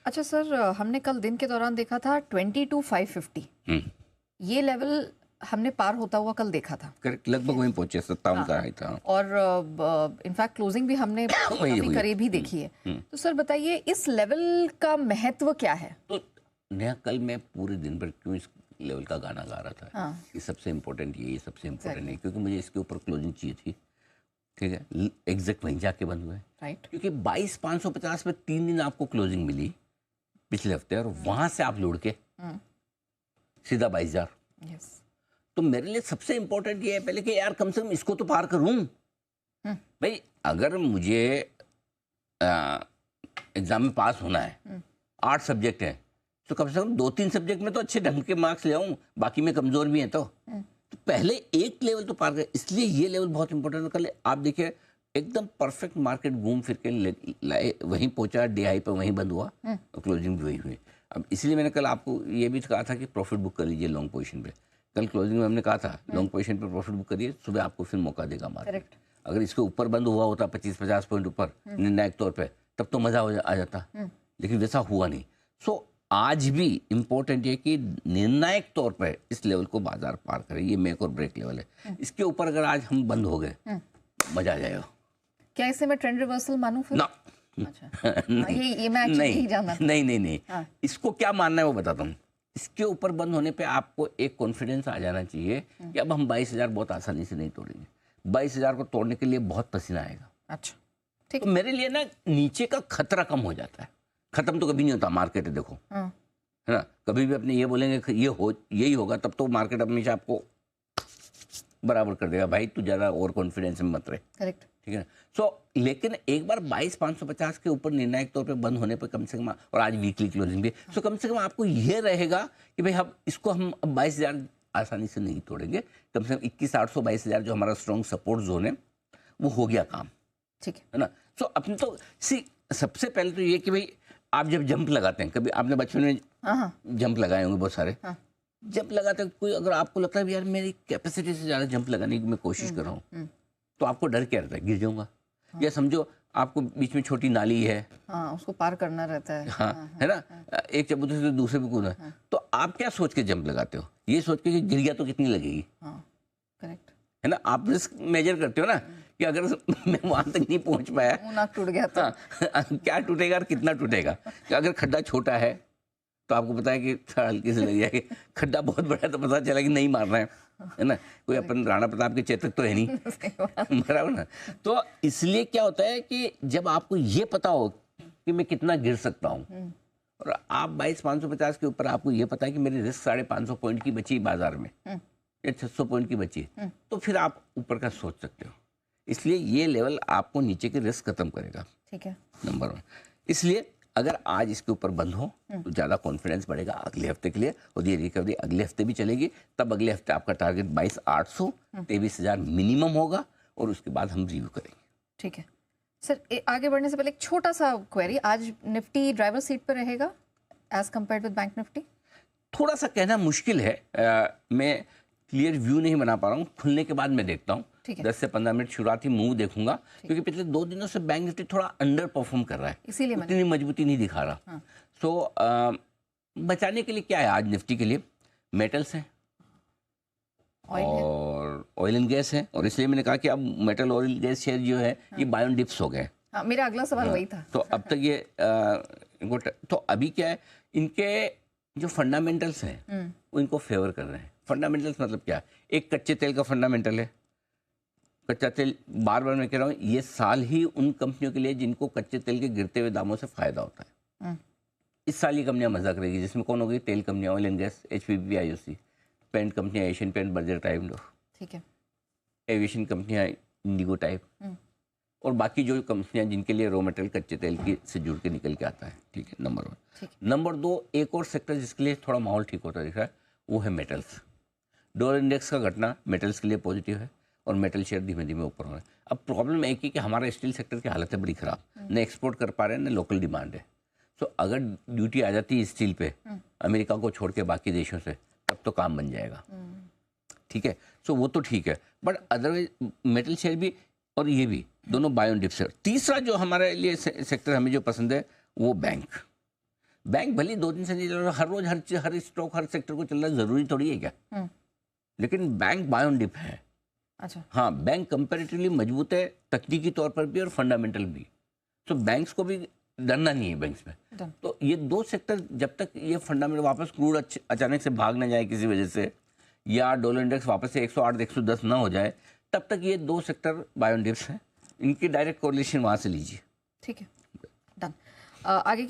अच्छा सर, हमने कल दिन के दौरान देखा था 22,550 ये लेवल हमने पार होता हुआ कल देखा था। करेक्ट, लगभग वहीं पहुंचे, 57 का ही था। और इनफैक्ट क्लोजिंग भी हमने काफी करीब ही देखी है। तो सर बताइए, इस लेवल का महत्व क्या है? तो नया कल मैं पूरे दिन भर क्यों इस लेवल का गाना गा रहा था। ये सबसे इम्पोर्टेंट, ये सबसे इम्पोर्टेंट है, क्योंकि मुझे इसके ऊपर क्लोजिंग चाहिए थी। ठीक है, एग्जैक्ट वहीं जाके बंद हुए। राइट, क्योंकि 22,550 में 3 दिन आपको क्लोजिंग मिली पिछले हफ्ते, और वहां से आप लौट के सीधा 22,000। तो मेरे लिए सबसे इंपॉर्टेंट ये है पहले कि यार कम से कम इसको तो पार करूं। भाई अगर मुझे एग्जाम में पास होना है, 8 सब्जेक्ट हैं, तो कम से कम 2-3 सब्जेक्ट में तो अच्छे ढंग के मार्क्स ले आऊं, बाकी में कमजोर भी हैं तो पहले एक लेवल तो पार कर। इसलिए ये लेवल बहुत इंपॉर्टेंट है। कल आप देखिए एकदम परफेक्ट मार्केट घूम फिर के लाए, वहीं पहुंचा, डे हाई पे वहीं बंद हुआ और क्लोजिंग भी वही हुई। अब इसलिए मैंने कल आपको ये भी कहा था कि प्रॉफिट बुक कर लीजिए लॉन्ग पोजीशन पे। कल क्लोजिंग में हमने कहा था लॉन्ग पोजीशन पे प्रॉफिट बुक करिए, सुबह आपको फिर मौका देगा मार्केट। अगर इसके ऊपर बंद हुआ होता 25-50 पॉइंट ऊपर निर्णायक तौर पर, तब तो मजा आ जाता, लेकिन वैसा हुआ नहीं। सो आज भी इम्पोर्टेंट है कि निर्णायक तौर पर इस लेवल को बाजार पार करे। ये मेक और ब्रेक लेवल है। इसके ऊपर अगर आज हम बंद हो गए, मजा आ जाएगा। क्या इसे मैं ट्रेंड रिवर्सल मानूं फिर? ना अच्छा। ये मैं नहीं जानना। नहीं। इसको क्या मानना है वो बताता हूँ। इसके ऊपर बंद होने पे आपको एक कॉन्फिडेंस आ जाना चाहिए कि अब हम 22,000 बहुत आसानी से नहीं तोड़ेंगे। 22,000 को तोड़ने के लिए बहुत पसीना आएगा। अच्छा, ठीक। तो मेरे लिए ना नीचे का खतरा कम हो जाता है। खत्म तो कभी नहीं होता मार्केट है, देखो है ना। कभी भी अपने ये बोलेंगे यही होगा, तब तो मार्केट हमेशा आपको बराबर कर देगा। भाई तू ज्यादा ओवर कॉन्फिडेंस में मत रहे। करेक्ट, ठीक है ना। सो लेकिन एक बार 22,550 के ऊपर निर्णायक तौर पे बंद होने पर कम से कम, और आज वीकली क्लोजिंग भी, सो कम से कम आपको ये रहेगा कि भाई हम इसको हम 22,000 आसानी से नहीं तोड़ेंगे। कम से कम 21,800 22,000 जो हमारा स्ट्रॉन्ग सपोर्ट जोन है वो हो गया काम, ठीक है ना। सो अपने तो सबसे पहले तो ये कि भाई आप जब जंप लगाते हैं, कभी आपने बचपन में जंप लगाए होंगे बहुत सारे। जंप लगाते हैं, कोई अगर आपको लगता है यार मेरी कैपेसिटी से ज़्यादा जंप लगाने की मैं कोशिश कर रहा हूँ, तो आपको डर क्या रहता है? गिर जाऊंगा। या समझो आपको बीच में छोटी नाली है, उसको पार करना रहता है। है ना, एक चबूतरे से दूसरे पे कूदना है, तो आप क्या सोच के जंप लगाते हो? ये सोच के कि गिर गया तो कितनी लगेगी। करेक्ट, है ना। आप रिस्क मेजर करते हो ना कि अगर मैं वहां तक नहीं पहुंच पाया, नाक टूट गया तो क्या टूटेगा और कितना टूटेगा। अगर खड्डा छोटा है तो आपको पता है कि हल्की से लग जाएगी, खड्डा बहुत बड़ा है तो पता चला कि नहीं मारना है ना। कोई अपन राणा प्रताप के चेतक तो है नहीं, बराबर ना। तो इसलिए क्या होता है कि जब आपको ये पता हो कि मैं कितना गिर सकता हूँ, और आप 22,550 के ऊपर आपको ये पता है कि मेरी रिस्क 550 पॉइंट की बची बाजार में या 600 पॉइंट की बची, तो फिर आप ऊपर का सोच सकते हो। इसलिए ये लेवल आपको नीचे के रिस्क खत्म करेगा, ठीक है, नंबर 1। इसलिए अगर आज इसके ऊपर बंद हो तो ज़्यादा कॉन्फिडेंस बढ़ेगा अगले हफ्ते के लिए, और ये रिकवरी अगले हफ्ते भी चलेगी। तब अगले हफ्ते आपका टारगेट 22,800 23,000 मिनिमम होगा, और उसके बाद हम रिव्यू करेंगे। ठीक है सर, आगे बढ़ने से पहले एक छोटा सा क्वेरी। आज निफ्टी ड्राइवर सीट पर रहेगा as compare with Bank Nifty? थोड़ा सा कहना मुश्किल है, मैं क्लियर व्यू नहीं बना पा रहा हूँ। खुलने के बाद मैं देखता हूँ, 10 से 15 मिनट शुरुआती मूव देखूंगा, क्योंकि पिछले 2 दिनों से बैंक निफ्टी थोड़ा अंडर परफॉर्म कर रहा है, इसीलिए उतनी मजबूती नहीं दिखा रहा। सो बचाने के लिए क्या है आज निफ्टी के लिए? मेटल्स हैं और ऑयल एंड गैस है, और इसलिए मैंने कहा कि अब मेटल ऑयल गैस शेयर जो है ये बाय ऑन डिप्स हो गए। मेरा अगला सवाल वही था। तो अब तक ये तो अभी क्या है, इनके जो फंडामेंटल्स हैं वो इनको फेवर कर रहे हैं। फंडामेंटल्स मतलब क्या? एक कच्चे तेल का फंडामेंटल है। कच्चा तेल, बार बार मैं कह रहा हूँ, ये साल ही उन कंपनियों के लिए जिनको कच्चे तेल के गिरते हुए दामों से फायदा होता है। इस साल ये कंपनियां मजा करेगी, जिसमें कौन होगी? तेल कंपनियां, oil and gas, HPP, IOC, paint कंपनियां, एशियन पेंट, बर्जर टाइप, ठीक है, एविएशन कंपनियां, इंडिगो टाइप, और बाकी जो कंपनियां जिनके लिए रॉ मटेरियल कच्चे तेल की से जुड़ के निकल के आता है, ठीक है, नंबर 1। नंबर 2, एक और सेक्टर जिसके लिए थोड़ा माहौल ठीक होता दिख रहा है, वो है मेटल्स। डॉलर इंडेक्स का घटना मेटल्स के लिए पॉजिटिव है, और मेटल शेयर धीमे धीमे ऊपर हो रहे हैं। अब प्रॉब्लम एक ही कि हमारा स्टील सेक्टर की हालत है बड़ी खराब, न एक्सपोर्ट कर पा रहे हैं, न लोकल डिमांड है। सो अगर ड्यूटी आ जाती है स्टील पे अमेरिका को छोड़ के बाकी देशों से, तब तो काम बन जाएगा, ठीक है। सो वो तो ठीक है, बट अदरवाइज मेटल शेयर भी और ये भी दोनों बाय ऑन डिप्स है। तीसरा जो हमारे लिए सेक्टर हमें जो पसंद है वो बैंक। बैंक भले 2 दिन से नहीं चल रहा, हर रोज हर स्टॉक हर सेक्टर को चलना जरूरी थोड़ी है क्या? लेकिन बैंक बाय ऑन डिप है। अच्छा। हाँ, बैंक कंपैरेटिवली मजबूत है, तकनीकी तौर पर भी और फंडामेंटल भी। तो बैंक्स को भी डरना नहीं है बैंक्स में। तो ये 2 सेक्टर जब तक ये फंडामेंटल वापस क्रूड अचानक से भाग ना जाए किसी वजह से, या डॉलर इंडेक्स वापस से 108 110 ना हो जाए, तब तक ये 2 सेक्टर बाय ऑन डिप्स हैं। इनकी डायरेक्ट कोरिलेशन वहाँ से लीजिए। ठीक है, डन। आगे